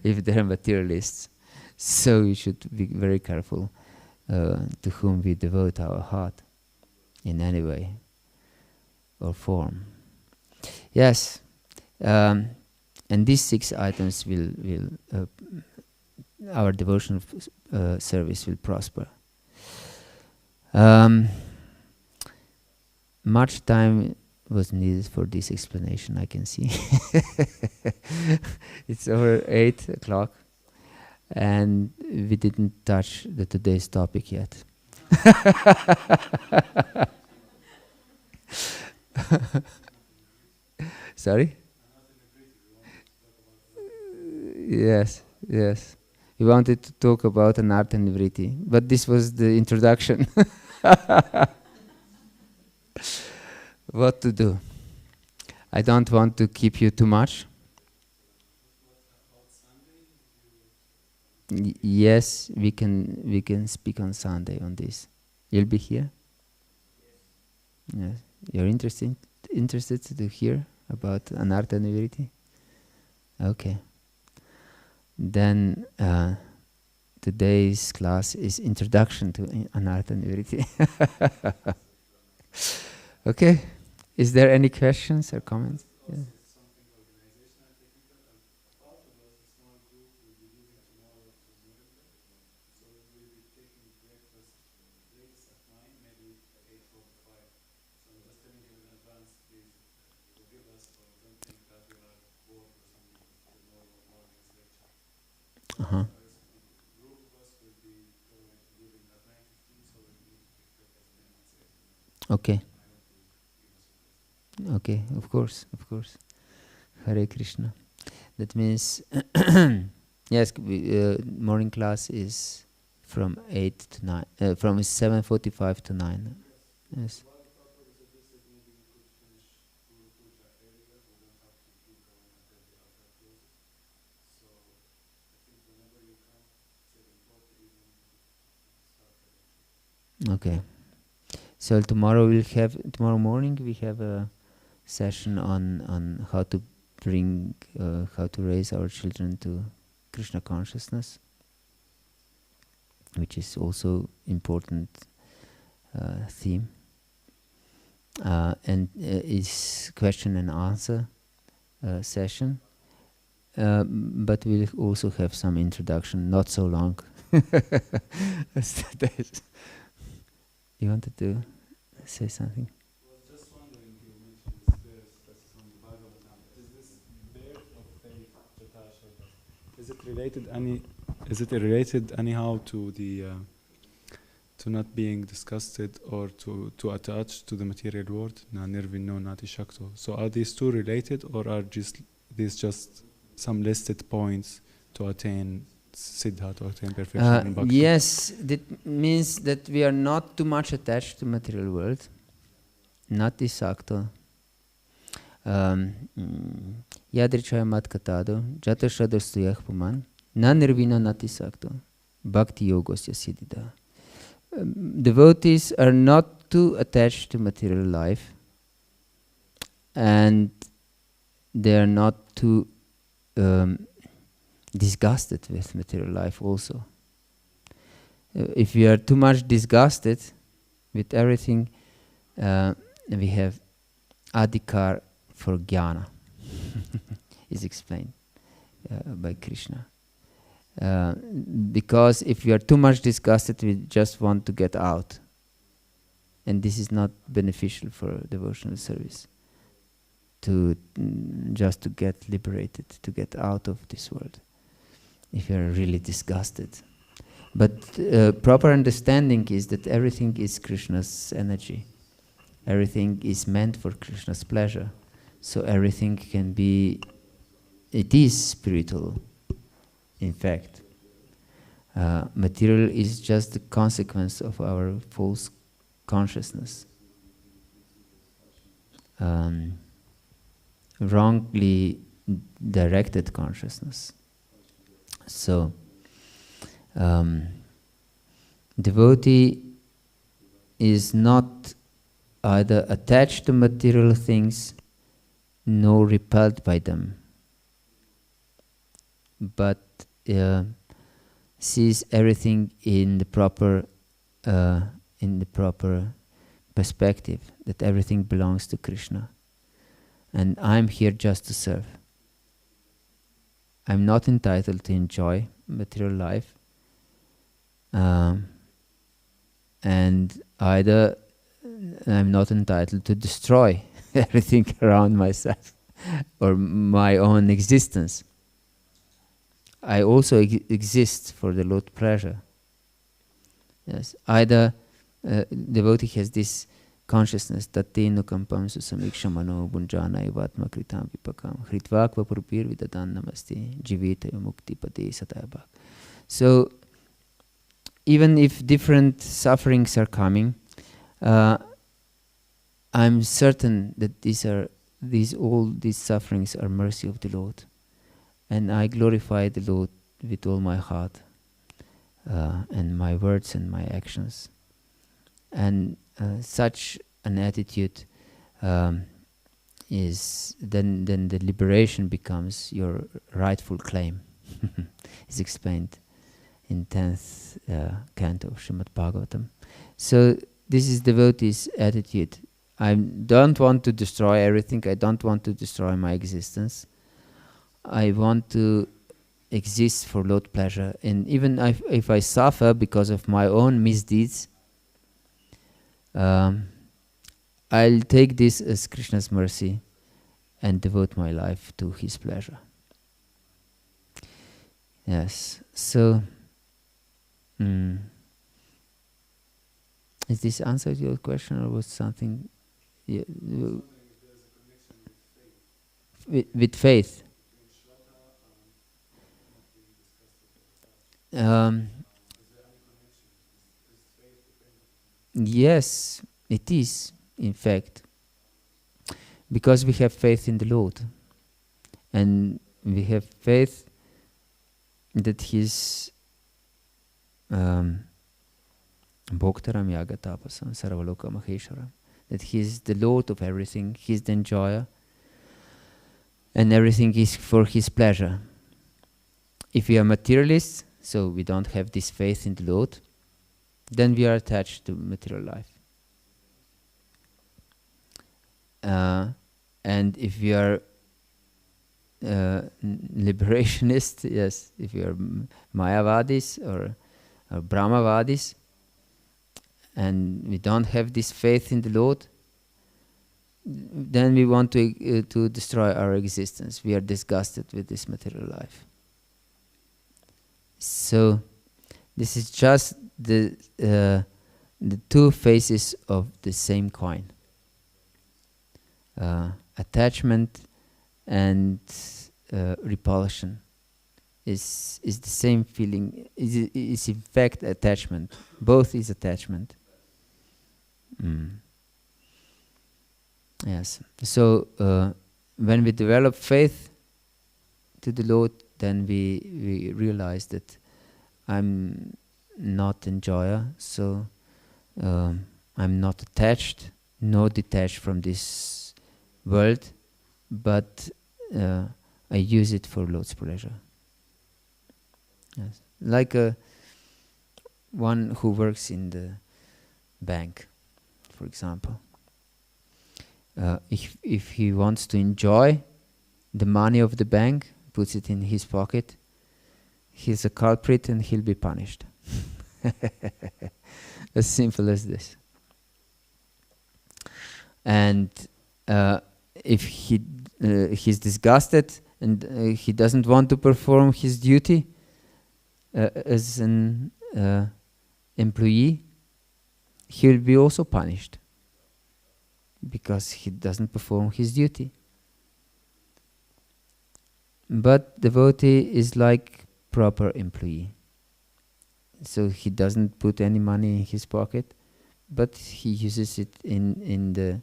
if they're materialists. So we should be very careful to whom we devote our heart in any way or form. Yes, and these 6 items will our devotional service will prosper. Much time was needed for this explanation, I can see. It's over 8 o'clock, and we didn't touch today's topic yet. Sorry? Yes, yes. We wanted to talk about anartha and vritti, but this was the introduction. What to do? I don't want to keep you too much. Yes, we can speak on Sunday on this. You'll be here? Yes. You're interested to hear about anartha and vritti? Okay. Then today's class is introduction to anartha and vritti. Okay. Is there any questions or comments? Yeah. Uh-huh. Okay. Okay, of course. Hare Krishna. That means, yes, morning class is from 8 to 9, from 7:45 to 9. Yes. Okay. So tomorrow morning we have a session on how to how to raise our children to Krishna consciousness, which is also important theme, and is question and answer session, but we'll also have some introduction, not so long. You wanted to say something? I was just wondering, you mentioned this verse that's from the Bhagavata. Is this birth of faith, Jatasha? Is it related anyhow to the to not being disgusted or to attach to the material world? Na nirvino nati shakto. So are these two related, or are these just some listed points to attain siddha, to attain perfection in bhakti? Yes, that means that we are not too much attached to material world, not disakto. Yadrichaya mat katado, jata shadastuyah puman, na nirvina nati sakto, bhakti yogosya siddhida. Devotees are not too attached to material life, and they are not too disgusted with material life also. If we are too much disgusted with everything, we have adhikar for jnana, is explained by Krishna. Because if we are too much disgusted, we just want to get out. And this is not beneficial for devotional service. Just to get liberated, to get out of this world, if you are really disgusted. But proper understanding is that everything is Krishna's energy. Everything is meant for Krishna's pleasure. So everything can be, it is spiritual, in fact. Material is just the consequence of our false consciousness. Wrongly directed consciousness. So, devotee is not either attached to material things nor repelled by them, but sees everything in the proper perspective, that everything belongs to Krishna, and I'm here just to serve. I'm not entitled to enjoy material life, and either I'm not entitled to destroy everything around myself or my own existence. I also exist for the Lord's pleasure. Yes, either devotee has this consciousness that tenu kampam susamikshamano bunjana ivatma kritam vipakam hritvakva purpir vidadan namasti jivita mukti pade satayabhak. So even if different sufferings are coming, I'm certain that all these sufferings are mercy of the Lord, and I glorify the Lord with all my heart, and my words and my actions. And such an attitude is then the liberation becomes your rightful claim. It's explained in 10th canto of Srimad Bhagavatam. So this is devotee's attitude. I don't want to destroy everything. I don't want to destroy my existence. I want to exist for Lord pleasure. And even if I suffer because of my own misdeeds, I'll take this as Krishna's mercy and devote my life to his pleasure. Yes. So, is this answered your question, or was something with faith? Yes, it is, in fact, because we have faith in the Lord, and we have faith that His Bhoktaram Yagatapasam Sarvaloka Maheshwaram, that He is the Lord of everything, He is the enjoyer, and everything is for His pleasure. If we are materialists, so we don't have this faith in the Lord, then we are attached to material life. And if we are liberationists, yes, if we are Mayavadis or Brahmavadis, and we don't have this faith in the Lord, then we want to destroy our existence. We are disgusted with this material life. So this is just the two faces of the same coin. Attachment and repulsion is the same feeling. Is in fact attachment. Both is attachment. Yes. So when we develop faith to the Lord, then we realize that I'm not enjoyer, so I'm not attached, nor detached from this world, but I use it for Lord's pleasure. Yes. Like one who works in the bank, for example. If he wants to enjoy the money of the bank, puts it in his pocket, he's a culprit and he'll be punished. As simple as this. And if he's disgusted and he doesn't want to perform his duty as an employee, he'll be also punished because he doesn't perform his duty. But devotee is like proper employee. So he doesn't put any money in his pocket, but he uses it in the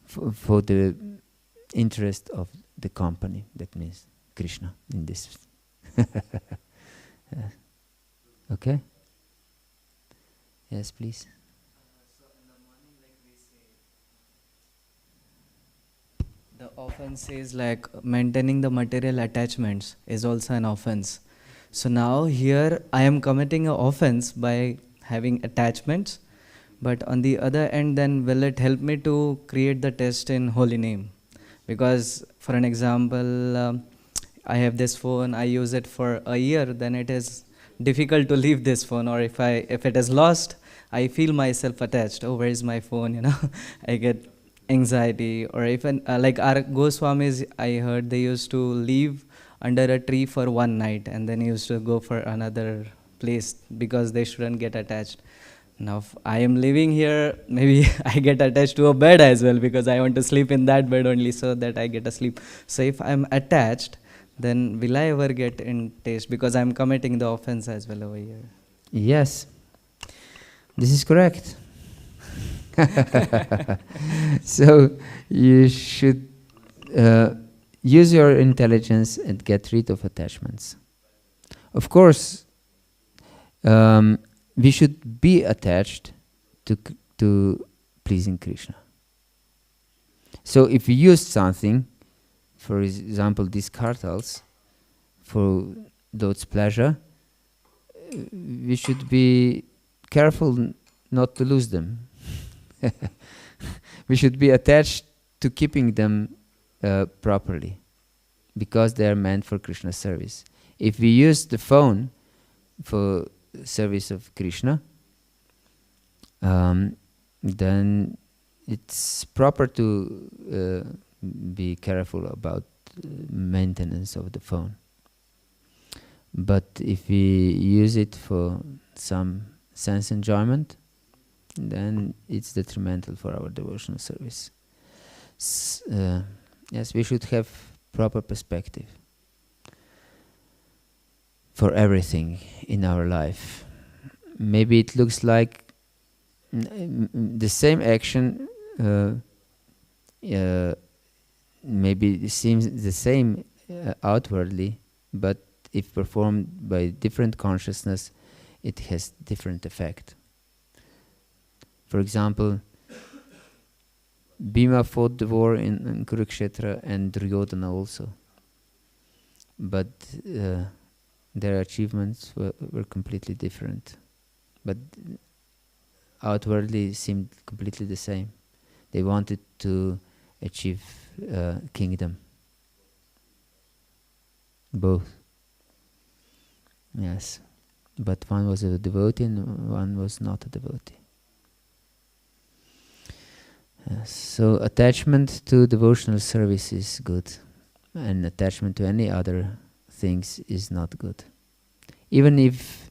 for the interest of the company. That means Krishna in this. Okay? Yes, please. So in the morning, like we say, the offense is like maintaining the material attachments is also an offense. So now here I am committing an offense by having attachments, but on the other end, then will it help me to create the test in holy name? Because for an example, I have this phone, I use it for a year, then it is difficult to leave this phone. Or if it is lost, I feel myself attached. Oh, where is my phone? I get anxiety. Or even like our Goswamis, I heard they used to leave under a tree for one night and then used to go for another place because they shouldn't get attached. Now, if I am living here, maybe I get attached to a bed as well because I want to sleep in that bed only so that I get a sleep. So if I'm attached, then will I ever get in taste? Because I'm committing the offense as well over here. Yes, this is correct. So you should use your intelligence and get rid of attachments. Of course, we should be attached to pleasing Krishna. So if we use something, for example, these kartals, for Lord's pleasure, we should be careful not to lose them. We should be attached to keeping them properly, because they are meant for Krishna's service. If we use the phone for service of Krishna, then it's proper to be careful about maintenance of the phone. But if we use it for some sense enjoyment, then it's detrimental for our devotional service. Yes, we should have proper perspective for everything in our life. Maybe it looks like the same action, maybe it seems the same outwardly, but if performed by different consciousness, it has different effect. For example, Bhima fought the war in Kurukshetra and Duryodhana also. But their achievements were completely different. But outwardly seemed completely the same. They wanted to achieve kingdom. Both. Yes. But one was a devotee and one was not a devotee. Yes. So attachment to devotional service is good, and attachment to any other things is not good. Even if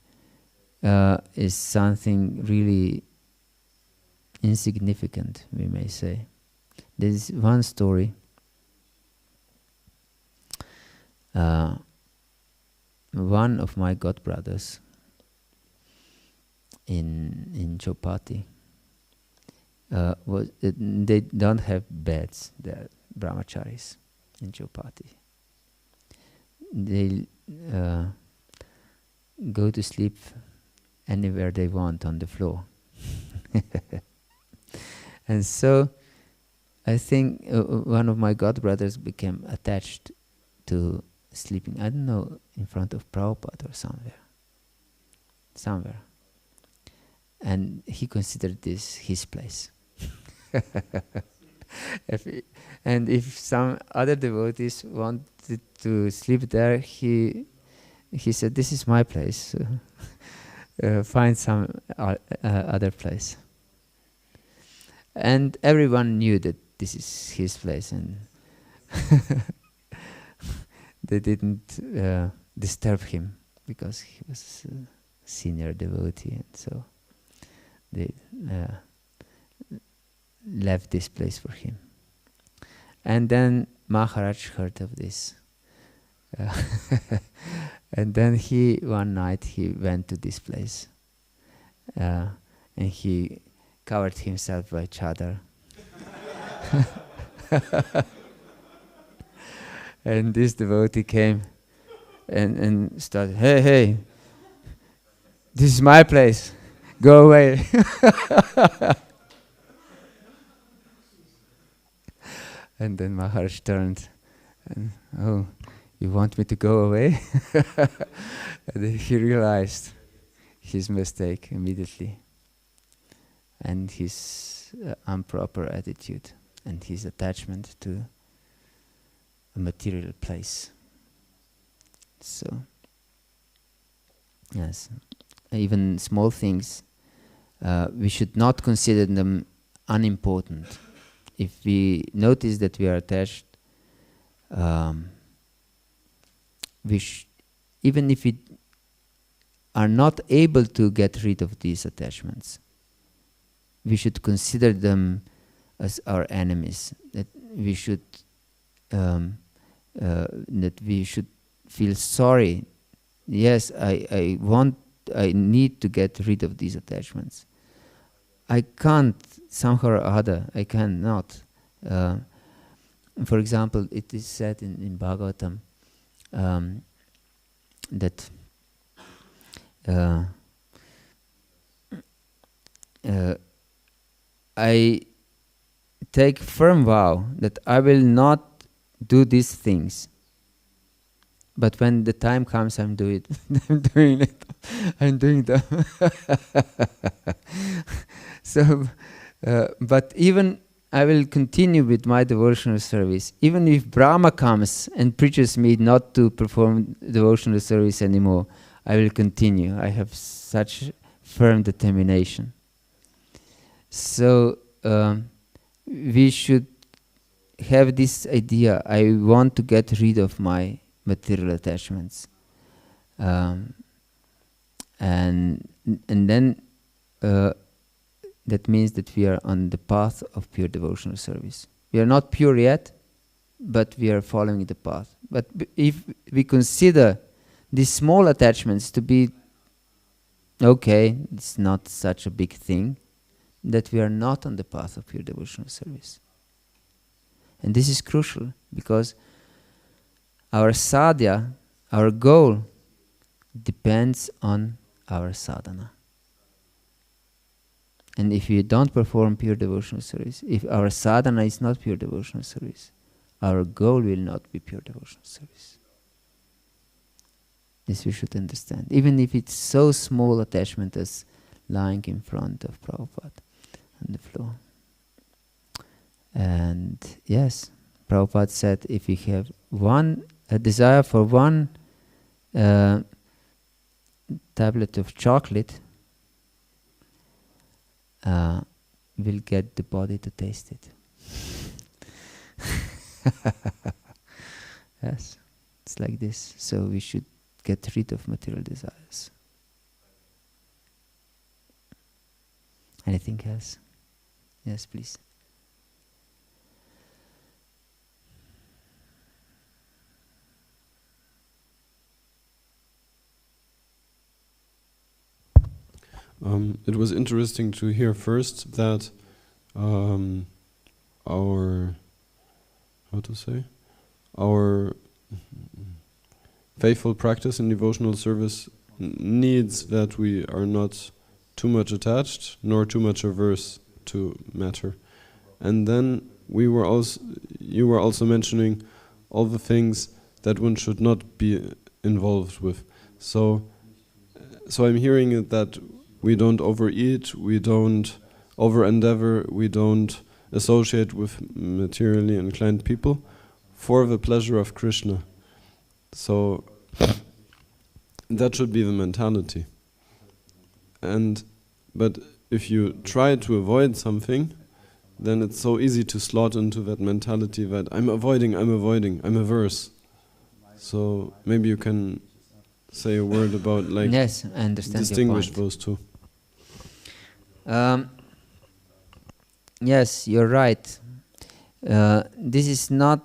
is something really insignificant, we may say. There is one story. One of my godbrothers in Chopati, they don't have beds. They're brahmacharis in Chopati. They go to sleep anywhere they want on the floor. And so I think one of my godbrothers became attached to sleeping, I don't know, in front of Prabhupada or somewhere. And he considered this his place. If some other devotees wanted to sleep there, he said, "This is my place. Find some other place." And everyone knew that this is his place, and they didn't disturb him because he was a senior devotee, and so they left this place for him. And then Maharaj heard of this. And then one night he went to this place. And he covered himself by chadar. And this devotee came and started, hey, this is my place, go away. And then Maharaj turned and, oh, you want me to go away? And then he realized his mistake immediately and his improper attitude and his attachment to a material place. So, yes, even small things, we should not consider them unimportant. If we notice that we are attached, even if we are not able to get rid of these attachments, we should consider them as our enemies. That we should feel sorry. Yes, I need to get rid of these attachments. I can't, somehow or other, I cannot. For example, it is said in Bhagavatam that I take firm vow that I will not do these things. But when the time comes, I'm doing it. I'm doing them. So, but even I will continue with my devotional service. Even if Brahma comes and preaches me not to perform devotional service anymore, I will continue. I have such firm determination. So we should have this idea. I want to get rid of my material attachments, and then that means that we are on the path of pure devotional service. We are not pure yet, but we are following the path. But if we consider these small attachments to be okay, it's not such a big thing, that we are not on the path of pure devotional service. And this is crucial, because our sadhya, our goal, depends on our sadhana. And if we don't perform pure devotional service, if our sadhana is not pure devotional service, our goal will not be pure devotional service. This we should understand. Even if it's so small attachment as lying in front of Prabhupada on the floor. And yes, Prabhupada said if we have a desire for one tablet of chocolate, we'll get the body to taste it. Yes, it's like this. So we should get rid of material desires. Anything else? Yes, please. It was interesting to hear first that our faithful practice in devotional service needs that we are not too much attached nor too much averse to matter. And then you were also mentioning all the things that one should not be involved with. So I'm hearing it that we don't overeat, we don't over-endeavor, we don't associate with materially inclined people for the pleasure of Krishna. So that should be the mentality. But if you try to avoid something, then it's so easy to slot into that mentality that I'm avoiding, I'm averse. So maybe you can say a word about yes, I understand distinguish your point. those two. Yes, you're right. This is not.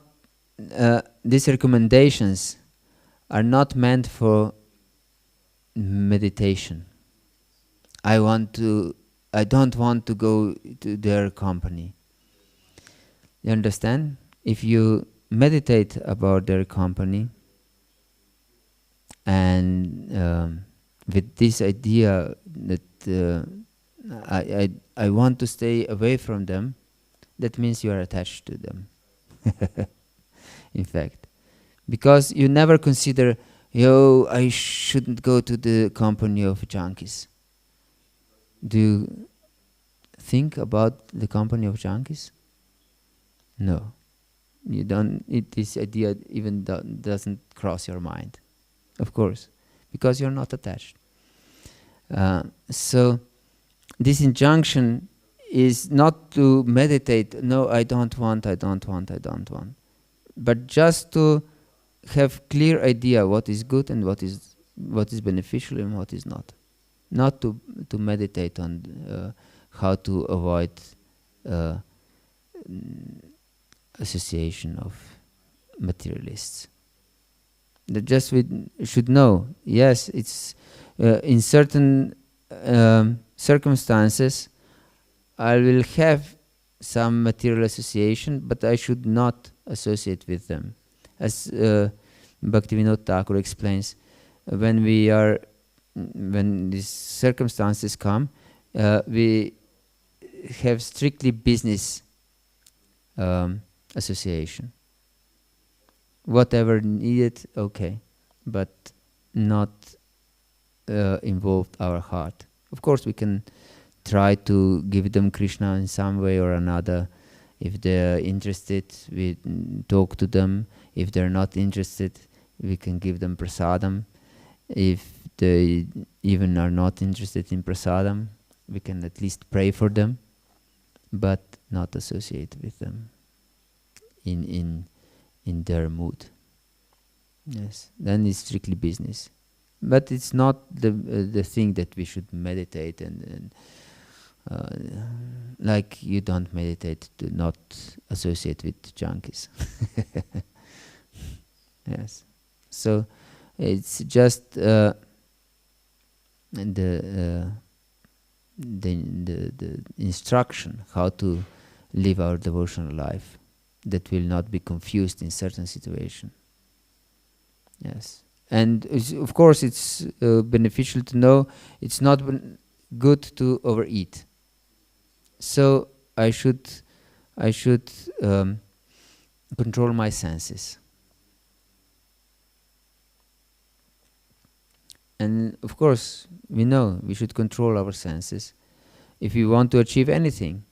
These recommendations are not meant for meditation. I don't want to go to their company. You understand? If you meditate about their company, and with this idea that I want to stay away from them, that means you are attached to them. In fact, because you never consider, yo, I shouldn't go to the company of junkies. Do you think about the company of junkies? No, you don't. This idea even doesn't cross your mind, of course, because you're not attached. So this injunction is not to meditate. No, I don't want, but just to have clear idea what is good and what is beneficial and what is not. Not to meditate on how to avoid association of materialists. That just we should know. Yes, it's in certain circumstances I will have some material association, but I should not associate with them. As Bhaktivinoda Thakur explains, when these circumstances come, we have strictly business association. Whatever needed, okay, but not involved our heart. Of course, we can try to give them Krishna in some way or another. If they're interested, we talk to them. If they're not interested, we can give them prasadam. If they even are not interested in prasadam, we can at least pray for them, but not associate with them in their mood. Yes, then it's strictly business. But it's not the thing that we should meditate and like you don't meditate to not associate with junkies. Yes. So it's just the instruction how to live our devotional life that will not be confused in certain situation. Yes. And of course it's beneficial to know it's not good to overeat. So I should control my senses. And of course, we know we should control our senses if we want to achieve anything.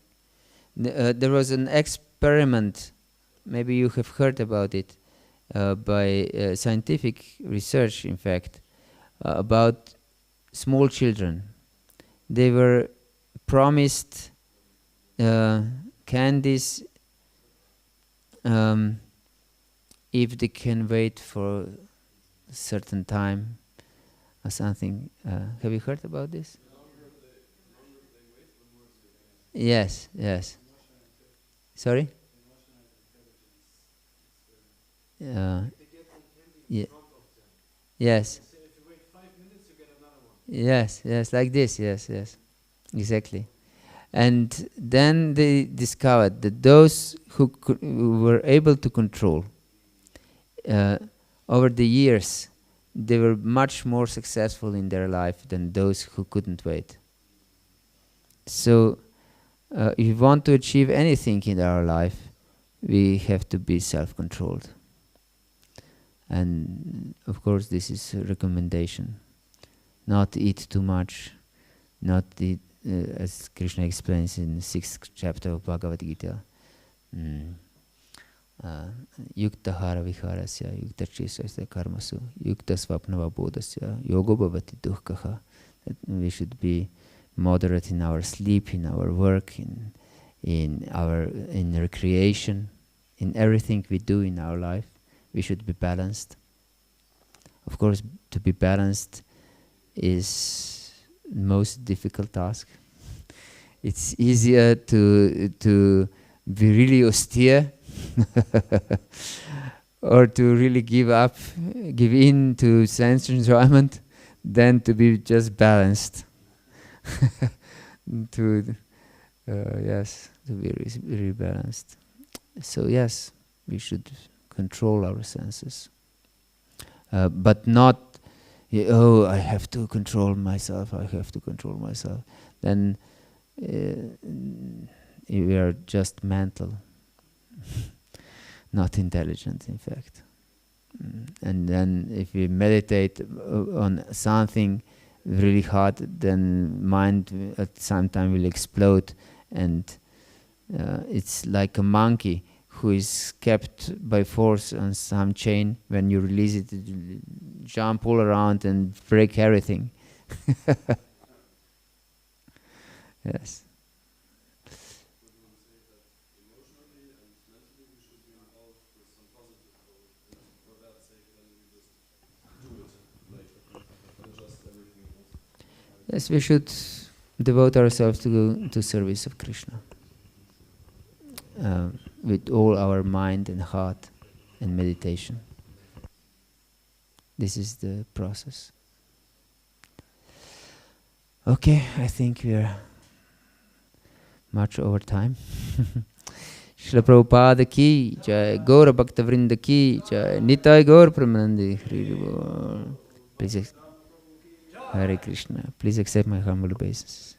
There was an experiment, maybe you have heard about it, by scientific research, in fact, about small children. They were promised candies if they can wait for a certain time or something. Have you heard about this? Yes, yes. Sorry? Yeah. Yes. Yes, yes, like this, yes, yes. Exactly. And then they discovered that those who were able to control over the years, they were much more successful in their life than those who couldn't wait. So if we want to achieve anything in our life, we have to be self-controlled. And of course this is a recommendation. Not eat too much, not eat, as Krishna explains in the 6th chapter of Bhagavata. Yukta hara viharasya, yukta chesasya karmasu, yukta svapnava bodhasya, yogo bhavati dukkha. We should be moderate in our sleep, in our work, in recreation, in everything we do in our life. We should be balanced. Of course, to be balanced is the most difficult task. It's easier to be really austere or to really give in to sense enjoyment than to be just balanced. To be really balanced. So yes, we should control our senses. But not, oh, I have to control myself, I have to control myself. Then we are just mental, not intelligent, in fact. And then if we meditate on something really hard, then mind at some time will explode, and it's like a monkey who is kept by force on some chain. When you release it, it will jump all around and break everything. Yes. Yes, we should devote ourselves to service of Krishna with all our mind and heart and meditation. This is the process. Okay, I think we are much over time. Srila Prabhupada ki jai, Gaura Bhakta Vrinda ki jai, Nitai Gaur Pramanandi Hri Bol. Please, Hare Krishna. Please accept my humble obeisances.